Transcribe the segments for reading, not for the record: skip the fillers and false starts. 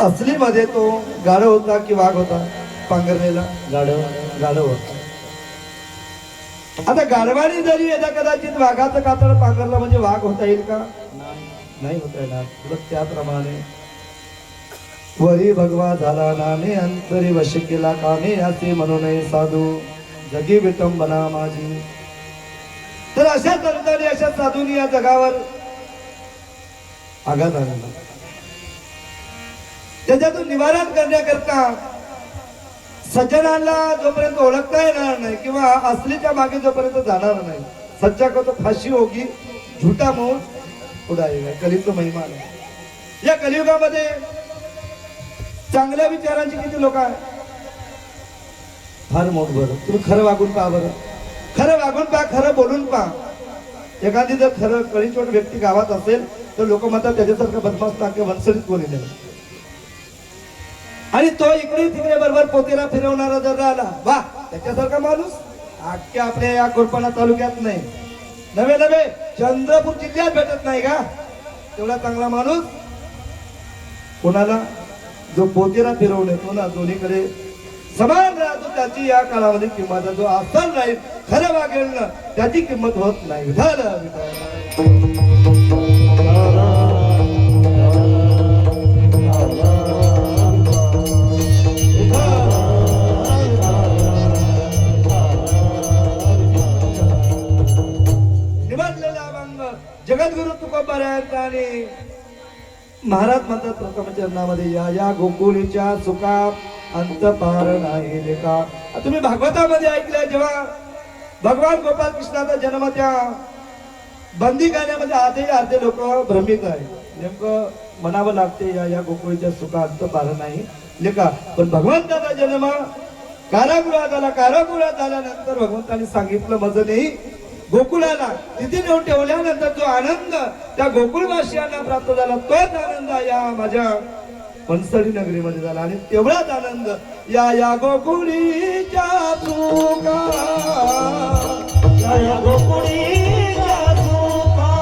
असलीमध्ये तो गाढव होता की वाघ होता? पांघरलेला गाढव होता. आता गाढवाने जरी यदा कदाचित वाघाचं कातड पांघरलं म्हणजे वाघ होता येईल का? नाही होता येणार. त्याप्रमाणे वरी भगवा झाला नामे अंतरी वश केला कामे असे म्हणू नये साधू जगी विटंबना माझी. तर अशा संतांनी अशा साधूंनी या जगावर आघात आणला. त्याच्यातून निवारण करण्याकरता सज्जनांना जोपर्यंत ओळखता येणार नाही किंवा असलीच्या मागे जोपर्यंत जाणार नाही, सच्चा को तो फाशी होगी झुटा मोह उडाएगा. कलियुग महिमा आहे. या कलियुगामध्ये चांगल्या विचारांची किती लोक आहेत? फार मोठ. बरं तुम्ही खरं वागून पहा. बरं खरं वागून पहा, खरं बोलून पहा. एखादी जर खरं कळीचोट व्यक्ती गावात असेल तर लोक म्हणतात त्याच्यासारखं बदमाश टाके वंसळीत कोणी नाही. आणि तो इकडे तिकडे बरोबर पोतेला फिरवणारा जर राहिला, वा त्याच्यासारखा माणूस अख्ख्या आपल्या या कोरपाणा तालुक्यात नाही, नवे चंद्रपूर जिल्ह्यात भेटत नाही का तेवढा चांगला माणूस. कोणाला? जो पोतेला फिरवून तो ना दोन्हीकडे समान राहतो त्याची या काळामध्ये किंमत. जो आसन राहील खरं वागेल ना त्याची किंमत होत नाही. निवडलेला अभंग जगद्गुरु तुकोबारायांचा. आणि महाराज म्हणतात प्रथम चरणामध्ये या गोकुळीच्या सुखा अंत पार नाही लेखा. तुम्ही भागवतामध्ये ऐकलंय जेव्हा भगवान गोपाल कृष्णाचा जन्म त्या बंदी खाण्यामध्ये अर्धे लोक भ्रमित आहे. नेमकं म्हणावं लागते या गोकुळीच्या सुखा अंत पार नाही लेखा. पण भगवंताचा जन्म कारागृहात आला. कारागृहात आल्यानंतर भगवंतांनी सांगितलं माझं नाही गोकुळाला तिथे नेऊन ठेवल्यानंतर जो आनंद त्या गोकुळवासियांना प्राप्त झाला तोच आनंद या माझ्या वंसळी नगरीमध्ये झाला. आणि तेवढाच आनंद या गोकुळीच्या सुखा, या गोकुळीच्या सुखा,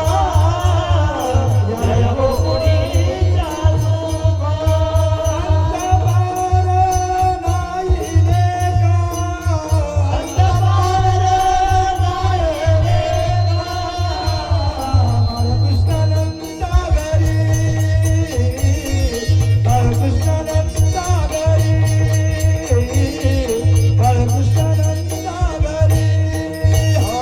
या गोकुळीच्या सुखा अंत पार नाही लेखा, अंत पार नाही लेखा. कृष्णानंदा घरी, कृष्णानंदा घरी, कृष्णानंदा घरी. हो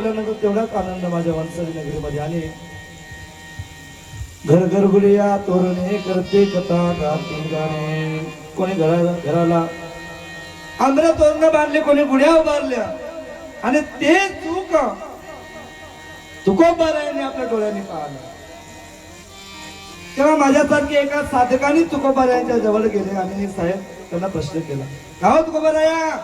बोलल्यानंतर तेवढाच आनंद माझ्या वंसली नगरीमध्ये. आणि घर घरगुलिया तोरणे करते कथा गाती गाणे. कोणी घराला आंध्र तोरण बांधले, कोणी गुढ्या उभारल्या. आणि ते चूक तुकोबारायांनी आपल्या डोळ्यांनी पाहिलं. तेव्हा माझ्यासारखे एका साधकाने तुकोबारायांच्या जवळ गेले आणि साहेब त्यांना प्रश्न केला, का हो तुकोबाराया,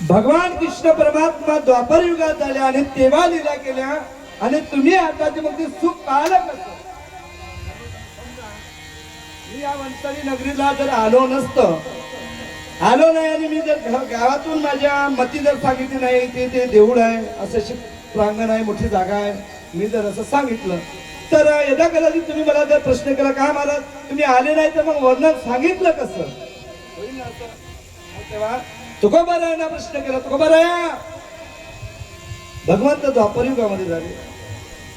भगवान कृष्ण परमात्मा द्वापर युगात झाले आणि तेव्हा लीला केल्या आणि तुम्ही आता ते मग ते सुख पाहिलं कसं? मी या वंसली नगरीला जर आलो नाही आणि मी जर गावातून माझ्या मती जर सांगितली नाही, ते देऊळ आहे, असं प्रांगण आहे, मोठी जागा आहे, मी जर असं सांगितलं तर यदा कदाचित तुम्ही मला जर प्रश्न केला, का महाराज तुम्ही आले नाही तर मग वर्णन सांगितलं कसं होईल ना असं? तेव्हा तुकोबारायांना प्रश्न केला, तुकोबाराया, भगवंत द्वापर युगामध्ये झाले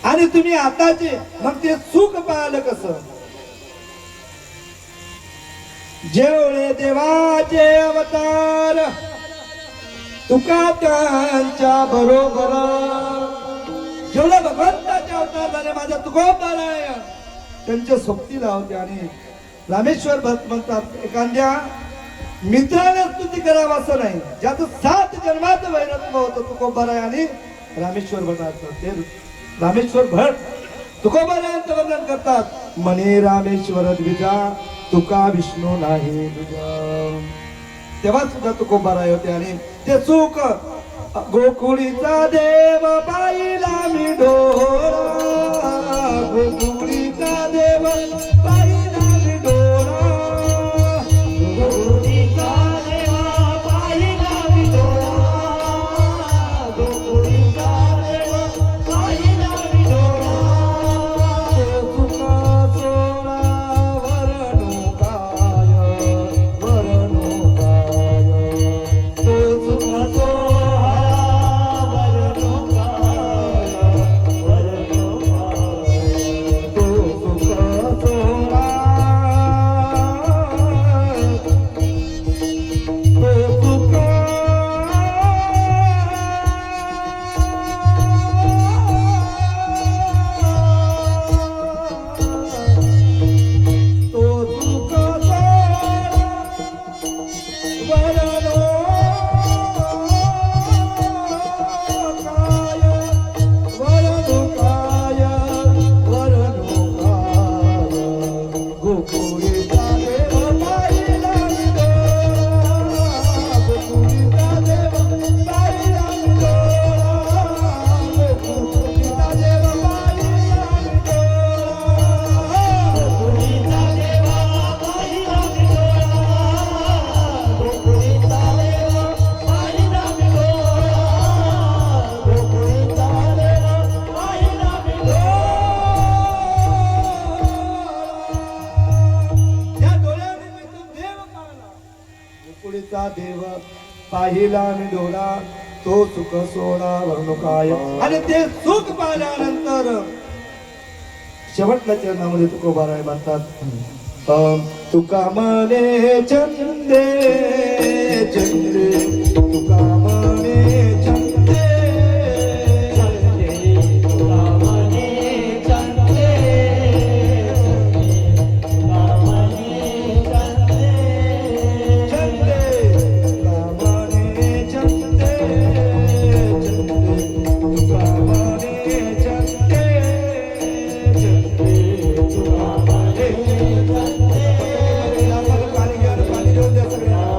आणि तुम्ही आताचे मग ते सुख पाहिलं कसं? जेवढे देवाचे अवतार तुका त्यांच्या बरोबर, जेवढे भगवंताचे अवतार झाले माझ्या तुकोबाराया त्यांच्या सोबतीला होते. आणि रामेश्वर भक्त म्हणतात, एखाद्या मित्राने स्तुती करावं असं नाही, ज्याचं 7 जन्माचं वैरत्व होतं तुकोबाराया आणि रामेश्वर भटाचं. ते रामेश्वर भट तुकोबारायांचं वर्णन करतात, म्हणे रामेश्वर द्विजा तुका विष्णू नाही तुझा. तेव्हा सुद्धा तुकोबाराय होते. आणि ते सुख गोकुळीचा देव पाहिला मी डोळा, गोकुळीचा देव पाहिला मी डोळा, गोकुळीचा देव पाहिला मी डोळा, गोकुळीचा देव पाहिला मी डोळा. सुखा सोळा वरणू काय, वरणू काय, सुखा सोळा वरणू काय, वरणू काय, सुखा सोळा. देव पाहिला मी डोळा, तो सुख सोडा वरणू काय. आणि ते सुख पाहिल्यानंतर शेवटच्या चरणामध्ये तुकोबाराय म्हणतात, तुका मने चंदे चंदे, तुका मने चंदे चंदे, तुका मने चंदे चंदे, तुका मने चंदे चंदे, तुका मने चंदे चंदे, तुका मने चंदे चंदे, तुका मने चंदे. पाणी देऊन द्या सगळ्यांना.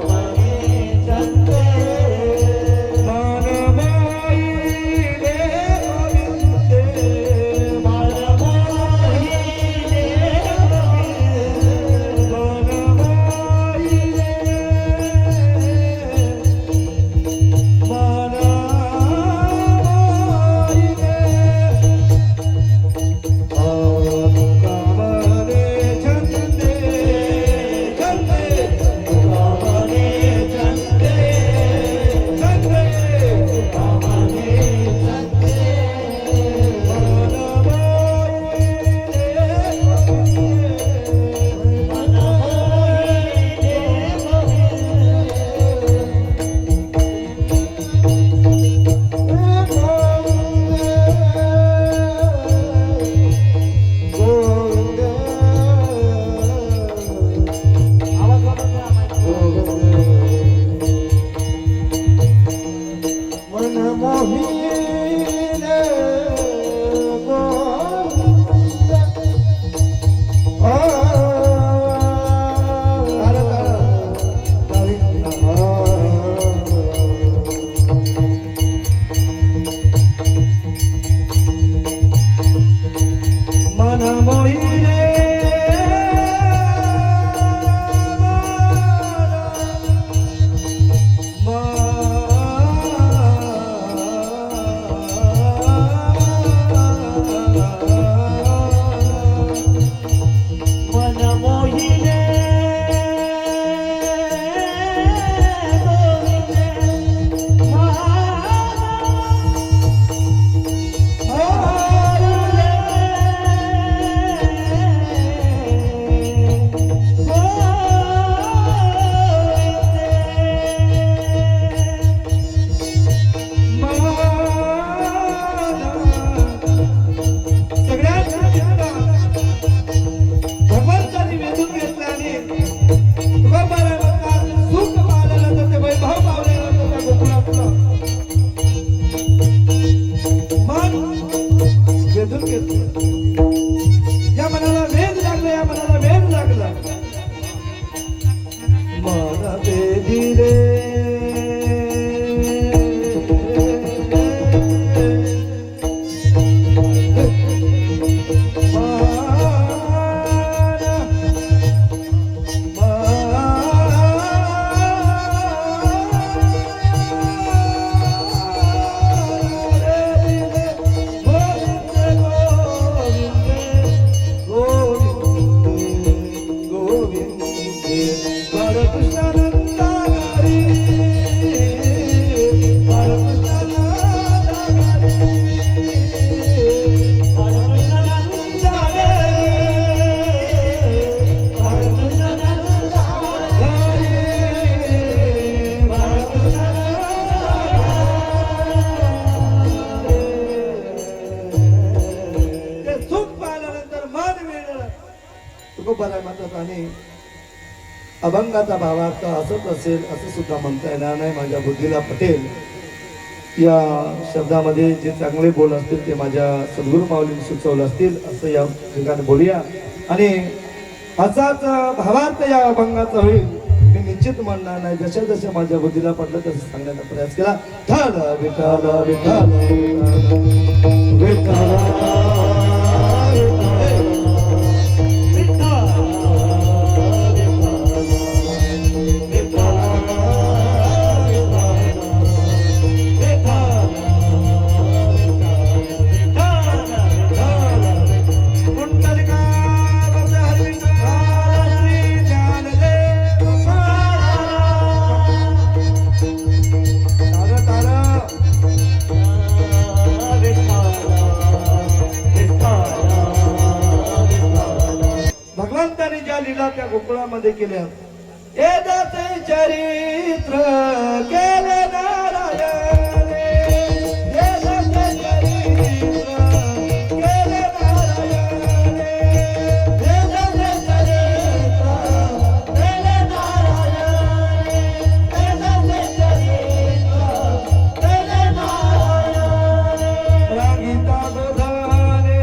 बराय म्हणतात आणि अभंगाचा भावार्थ असंच असेल असं सुद्धा म्हणता येणार नाही. माझ्या बुद्धीला पटेल या शब्दामध्ये जे चांगले बोल असतील ते माझ्या सद्गुरू माऊलींनी सुचवलं असतील असं या ठिकाणी बोलूया. आणि असाच भावार्थ या अभंगाचा होईल मी निश्चित म्हणणार नाही. जशा जशा माझ्या बुद्धीला पडलं तसं सांगण्याचा प्रयास केला. विठ्ठल विठ्ठल विठ्ठल विठ्ठल भगवंताने ज्या लीला त्या गोकुळामध्ये केल्या एदाचे चरित्र केले नारायणे एदाचे चरित्र केले नारायणे एदाचे चरित्र केले नारायणे एदाचे चरित्र केले नारायणे रागिता गोधने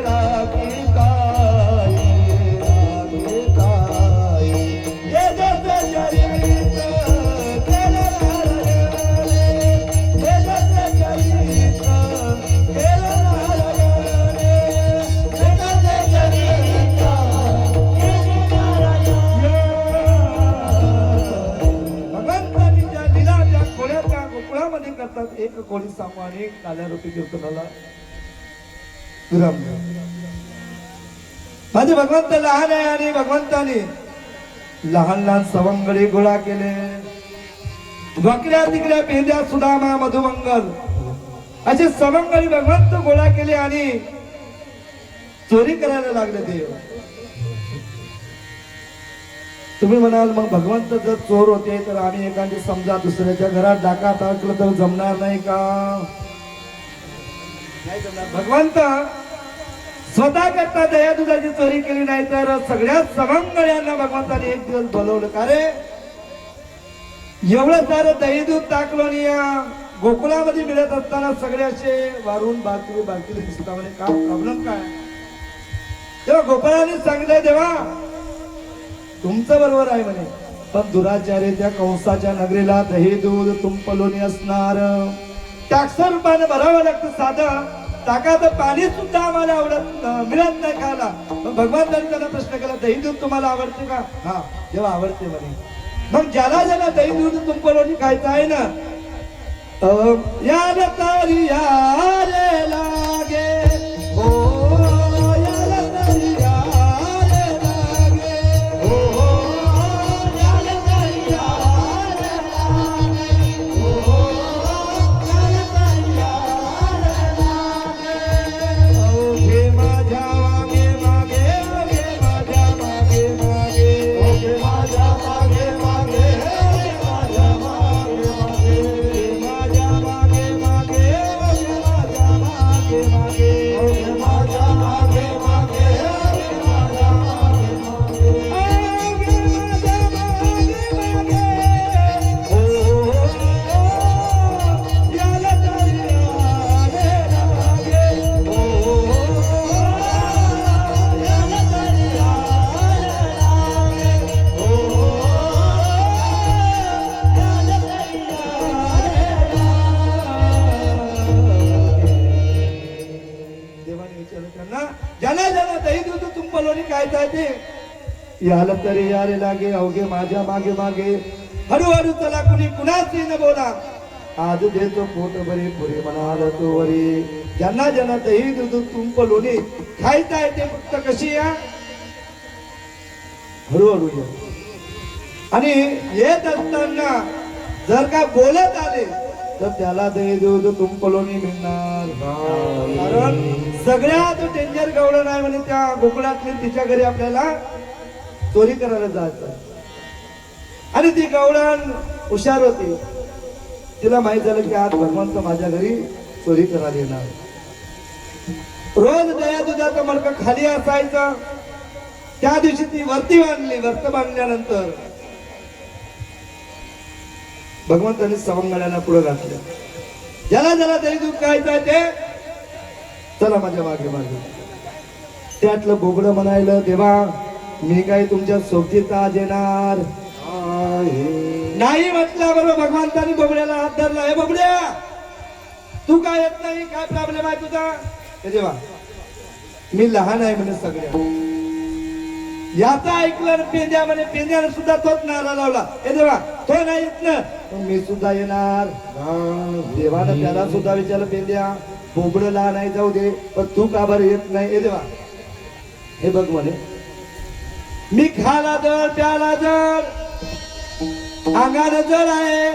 रागिता करतात. एक कोळी सांगू आणि एक काल्या रूपी कीर्तनाला विराम द्या. माझे भगवंत लहान आहे आणि भगवंताने लहान लहान सवंगडी गोळा केले. वाकड्या तिकड्या पेंद्या सुदामा मधुमंगल असे सवंगडी भगवंत गोळा केले आणि चोरी करायला लागले. देव तुम्ही म्हणाल मग भगवंत जर चोर होते तर आम्ही एखादी समजा दुसऱ्याच्या घरात डाका टाकलं तर जमणार नाही का? नाही जमणार. भगवंत स्वतः करता दया दुधाची चोरी केली नाही तर सगळ्या सवंगड्यांना भगवंताने एक दिवस बोलवलं. का रे एवढं सारं दही दूध टाकलं आणि या गोकुळामध्ये मिळत असताना सगळे असे वारून बाकी बाकी दिसता म्हणे का प्रॉब्लेम काय? तेव्हा गोपाळाने सांगितलं देवा तुमचं बरोबर आहे म्हणे पण दुराचार्य त्या कंसाच्या नगरीला दही दूध तुंपलोनी असणार टॅक्सर रूपाने भरावं लागतं. साधं टाकाचं पाणी सुद्धा आम्हाला आवडत मिळत नाही खायला. भगवंतांनी त्यांना प्रश्न केला दही दूध तुम्हाला आवडते का? हा जेव्हा आवडते म्हणे. मग ज्याला ज्याला दही दूध तुंपलोनी खायचं आहे ना याला तरी यारे लागे हो याला तरी यारे लागे अवघे माझ्या मागे मागे हळूहळू चला कुणी कुणाची न बोला आज देतो पोट बरे पुरे म्हणाल तो वरी. ज्यांना ज्यांना दही दूध तुंप लोणी खायचं आहे ते फक्त कशी या हळूहळू या. आणि येत असताना जर का बोलत आले तर त्याला दही दूध तुंप लोणी मिळणार. कारण सगळ्यात डेंजर गवळण नाही म्हणे त्या गोकुळातली तिच्या घरी आपल्याला चोरी करायला जायचं. आणि ती गवळण हुशार होती. तिला माहित झालं की आज भगवंत माझ्या घरी चोरी करायला येणार. रोज दया दुधाचं मडकं खाली असायचं त्या दिवशी ती वरती बांधली. वर्त बांधल्यानंतर भगवंतांनी सवंगड्यांना पुढे घातलं. ज्याला ज्याला दही दूध खायचं ते चला माझ्या मागे मागे. त्यातलं बोबडं म्हणायला देवा मी काय तुमच्या सोबतीत आज येणार नाही. म्हटल्याबरोबर भगवंतांनी बोबड्याला हात धरला. हे बोबड्या तू काय येत नाही, काय प्रॉब्लेम आहे तुझा? हे देवा मी लहान आहे म्हणे सगळ्या. याचा ऐकलं पेंद्या म्हणे. पेंद्याने सुद्धा तोच नारा लावला. हे देवा तो नाही येत ना मी सुद्धा येणार. देवानं त्याला सुद्धा विचारलं पेंद्या बोबडं लहान आहे जाऊ दे पण तू का बरं येत नाही? हे देवा हे बघ म्हणे मी खाला जड प्याला जड अंगाने जड आहे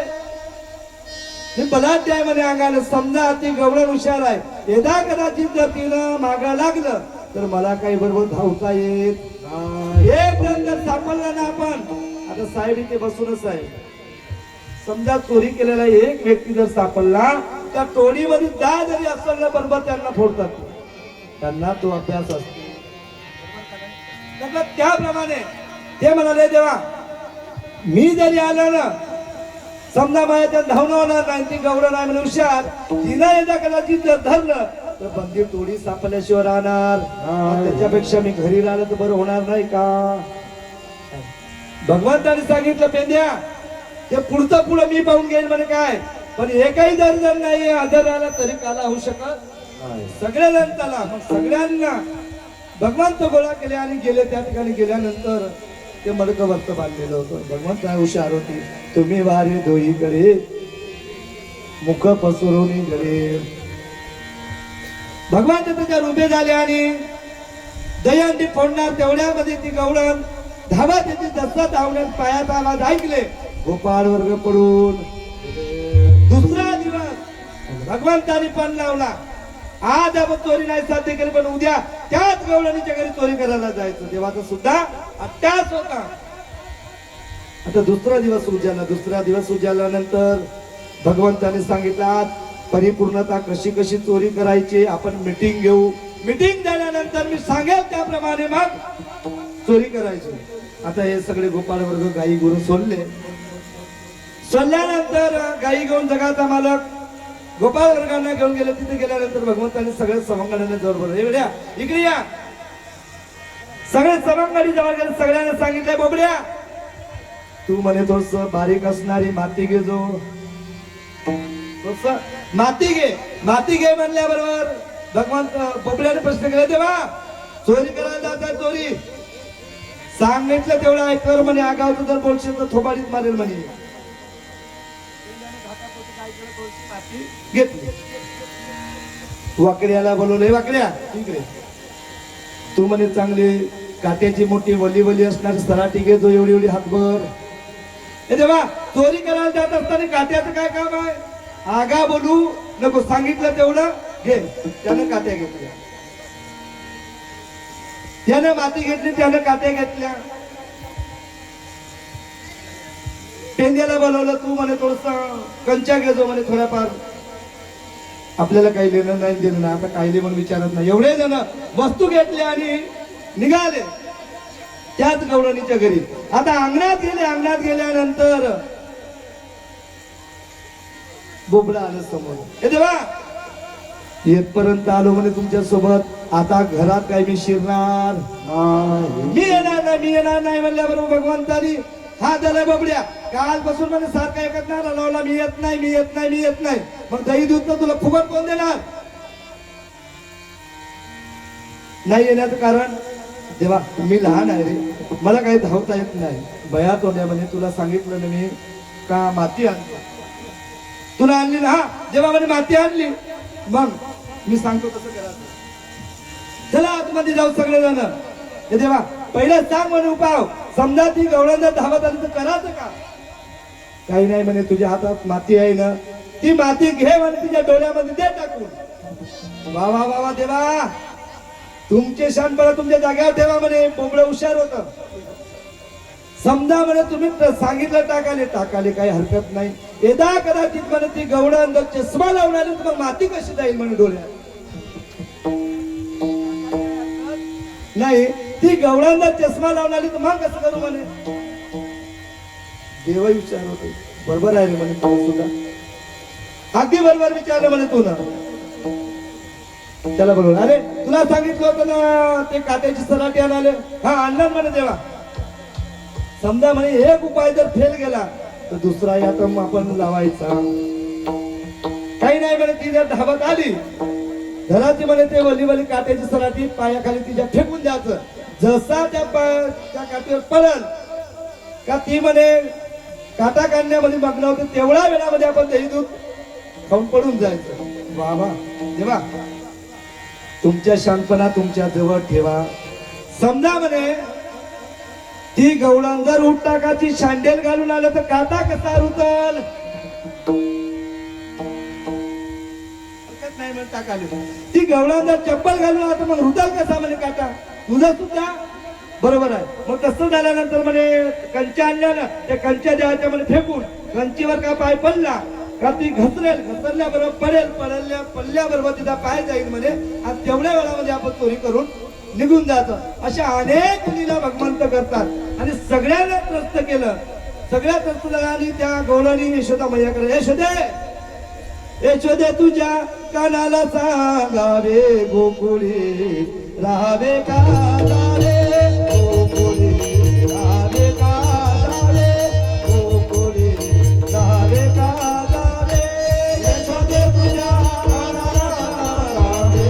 मी बलाढ्य आहे म्हणे अंगाने. समजा ती गवळण हुशार आहे. यदा कदाचित जर तिनं मागा लागलं तर मला काही बरोबर धावता येत. एक जण जर सापडला ना आपण आता साहेब इथे बसूनच आहे. समजा चोरी केलेला एक व्यक्ती जर सापडला त्या टोळीमध्ये 10 जरी असलं बरोबर त्यांना फोडतात. त्यांना तो अभ्यास असतो. त्याप्रमाणे ते म्हणाले देवा मी जरी आलो ना समजा माझ्या धावणं होणार नाही. ती गौरव नाही म्हणजे हुशार तिला एकदा कदाचित जर धरलं तर बंदी टोळी सापडल्याशिवाय राहणार. त्याच्यापेक्षा मी घरी राहिलं तर बरं होणार नाही का? भगवंताने सांगितलं पेंद्या ते पुढचं पुढं मी पाहून घेईल म्हणे. काय पण एकही जर नाही आदर आला तरी काला होऊ शकत सगळ्या त्याला. मग सगळ्यांना भगवंत गोळा केले आणि गेले. त्या ठिकाणी गेल्यानंतर ते मडकं वर्त बांधलेलं होतं. भगवंत हुशार होती. तुम्ही वारे दोहीकडे मुख पसरून गरे. भगवान त्याच्यावर उभे झाले आणि दहीहंडी फोडणार तेवढ्यामध्ये ती गवळण धावा त्याची जसा धावण्यात पायाचा आवाज ऐकले. गोपाळ वर्ग पडून दुसरा दिवस भगवंतानी पण लावला. आज आपण चोरी नाही साध्य केली पण उद्या त्याच गवळणीच्या घरी चोरी करायला जायचं. देवाचा सुद्धा अट्टास होता. आता दुसरा दिवस उजाला. दुसरा दिवस उजाल्यानंतर भगवंताने सांगितलं आज परिपूर्णता कशी कशी चोरी करायची आपण मीटिंग घेऊ. मीटिंग झाल्यानंतर मी सांगेल त्याप्रमाणे मग चोरी करायची. आता हे सगळे गोपाळ वर्ग गाई गुरु सोडले. सोडल्यानंतर गाई घेऊन जगाचा मालक गोपाळ वर्गांना घेऊन गेले. तिथे गेल्यानंतर भगवंताने सगळे सवंगड्यांना जवळ बोलवलं. हे बेड्या इकडे या. सगळे सवंगडी जवळ गेले. सगळ्यांना सांगितलंय बोबड्या तू म्हणे थोडस बारीक असणारी माती घे. जो माती घे माती घे म्हणल्याबरोबर भगवंत बोबड्याने प्रश्न केला तेव्हा चोरी करायला जातात. चोरी सांगितलं तेवढं ऐकवर म्हणे. आगावचं जर बोलशील तर थोबाडीत मारेल म्हणे. घेतली. वाकड्याला बोलवले. वाकड्या इकडे तू म्हणे चांगली काट्याची मोठी वली वली असणार सराटी घे. जो एवढी एवढी हातभर. हे तेव्हा चोरी करायला जात असताना काट्याचं काय काम आहे? आगा बोलू नको. सांगितलं तेवढं घे. त्यानं काट्या घेतल्या. त्यानं माती घेतली. त्यानं काट्या घेतल्या. पेंद्याला बोलवलं. तू म्हणे थोडस कंचा घे. जो म्हणे थोड्याफार आपल्याला काही लेणं नाही देणं नाही. आता काही म्हणून विचारत नाही. एवढे जण वस्तू घेतल्या आणि निघाले त्याच गवळणीच्या घरी. आता अंगणात गेले. अंगणात गेल्यानंतर बोबडा आलं समोर. हे देवा येतपर्यंत आलो म्हणे तुमच्या सोबत. आता घरात काय मी शिरणार मी येणार नाही. मी येणार नाही म्हणल्याबरोबर भगवंतानी हा झालाय बोबड्या कालपासून म्हणे सारखा एकच नारा लावला. मी येत नाही मी येत नाही मी येत नाही. मग दही दूध तर तुला फुकट कोण देणार? नाही येण्याचं कारण देवा मी लहान आहे रे. मला काही धावता येत नाही. बयात होण्या म्हणे तुला सांगितलं ना मी का माती आणली. तुला आणली ना? हा जेव्हा म्हणे माती आणली मग मी सांगतो कसं करायचं. चला आतमध्ये जाऊ सगळे जण. हे देवा पहिलं सांग म्हणे उपाय. समजा ती गवळण धावत आली तर करायचं का? काही नाही म्हणे तुझ्या हातात माती आहे ना ती माती घे म्हणे तिच्या डोळ्यामध्ये दे टाकून. वा वा वा वा देवा तुमचे शानपणा तुमच्या जागेवर ठेवा म्हणे. बोबडं हुशार होतं. समजा म्हणे तुम्ही सांगितलं टाकाले टाकाले काही हरकत नाही. यदा कदाचित म्हणे ती गवळण जर चष्मा लावणारी तर मग माती कशी जाईल म्हणे डोळ्यात. नाही ती गवळांना चष्मा लावून आली तर मग कसं करू म्हणे. देव विचार होते बरोबर आहे रे म्हणे तू सुद्धा अगदी बरोबर विचारलं म्हणे तू ना. त्याला बरोबर अरे तुला सांगितलं होतं ना ते काट्याची सराटी आणाले. हा आणणार म्हणे देवा. समजा म्हणे एक उपाय जर फेल गेला तर दुसरा आयटम आपण लावायचा. काही नाही म्हणे ती जर धावत आली घराची म्हणे ते वली काट्याची सराटी पायाखाली तिच्या फेकून द्यायचं. जसा त्या काठीवर पडल का ती म्हणे काटा काढण्यामध्ये मग्न होते तेवढ्या वेळामध्ये आपण दही दूध खाऊन पडून जायचं. बाबा देवा तुमच्या शांतपणा तुमच्या जवळ ठेवा. समजा म्हणे ती गवळण जर उठ टाकाची शांडेल घालून आलं तर काटा कसा रुतल. नाही म्हणून टाकाली. ती गवळण जर चप्पल घालून आलं तर मग रुतल कसा म्हणे काटा. तुझं सुद्धा बरोबर आहे. मग तसं झाल्यानंतर म्हणे कंच्या आणल्यानं त्या कंच्या द्यायच्या म्हणे फेकून कंचीवर का पाय पडला का ती घसरेल घसरल्याबरोबर पडेल पडल्याबरोबर तिचा पाय जाईल म्हणे. आणि तेवढ्या वेळामध्ये आपण चोरी करून निघून जातो. अशा अनेक लीला भगवंत करतात आणि सगळ्यांना त्रस्त केलं. सगळ्या त्रस्तदारांनी त्या गवळणी यशोदा मैयाकडे यशोदे तुझ्या कानाला सांगावे गोकुळी राहावे का जावे गोकुळी राहावे का जावे गोकुळी राहावे का जावे. यशोदे तुझ्या कानाला सांगावे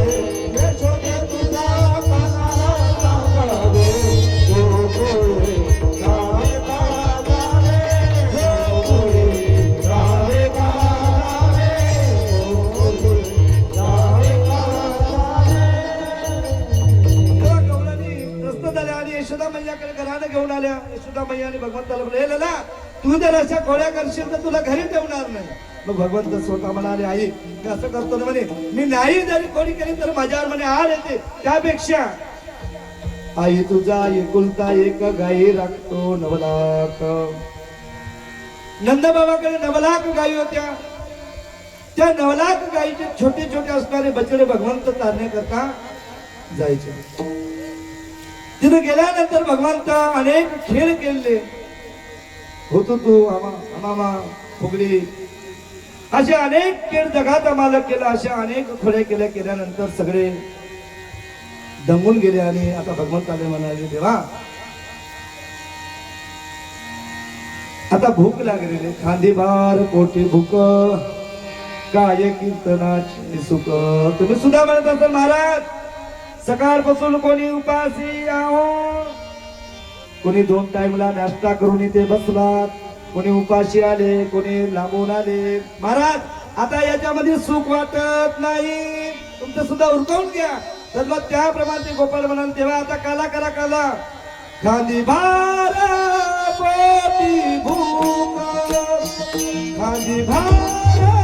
यशोदे तुझ्या कानाला सांगावे गोकुळी राहावे का जावे गोकुळी राहावे का यशोदा मैयाकडे घराने घेऊन आल्या. यशोदा मैयाने भगवंताला बोलले लला तू जर अशा खोड्या करशील तर तुला घरी ठेवणार नाही. मग भगवंत स्वतः म्हणाले आई मी असं करतो ना म्हणे मी नाही जरी खोडी केली तर माझ्यावर म्हणे आड येते. त्यापेक्षा आई तुझा एकुलता एक गाई राखतो 9 लाख. नंदबाबाकडे 9 लाख गायी होत्या. त्या 9 लाख गायीचे छोटे छोटे असणारे बछडे भगवंत चालण्याकरता जायचे. तिथे गेल्यानंतर भगवंत अनेक खेळ केले. होतो तू आमामा फुगडी असे अनेक खेळ जगात आम्हाला केला. अशा अनेक खोड्या केल्यानंतर सगळे दमून गेले आणि आता भगवंताने म्हणाले देवा आता भूक लागलेली खांदी भार पोटी भूक काय कीर्तनाची सुख. तुम्ही सुद्धा म्हणत असाल महाराज सकाळपासून कोणी उपासी आहो कोणी 2 टाइमला नाश्ता करून इथे बसलात कोणी उपाशी आले कोणी लांबून आले. महाराज आता याच्यामध्ये सुख वाटत नाही तुमचं सुद्धा उरकवून घ्या. तर मग त्याप्रमाणे गोपाळ म्हणाले तेव्हा आता काला करा काला खांदी भार पोटी भूक खांदी भार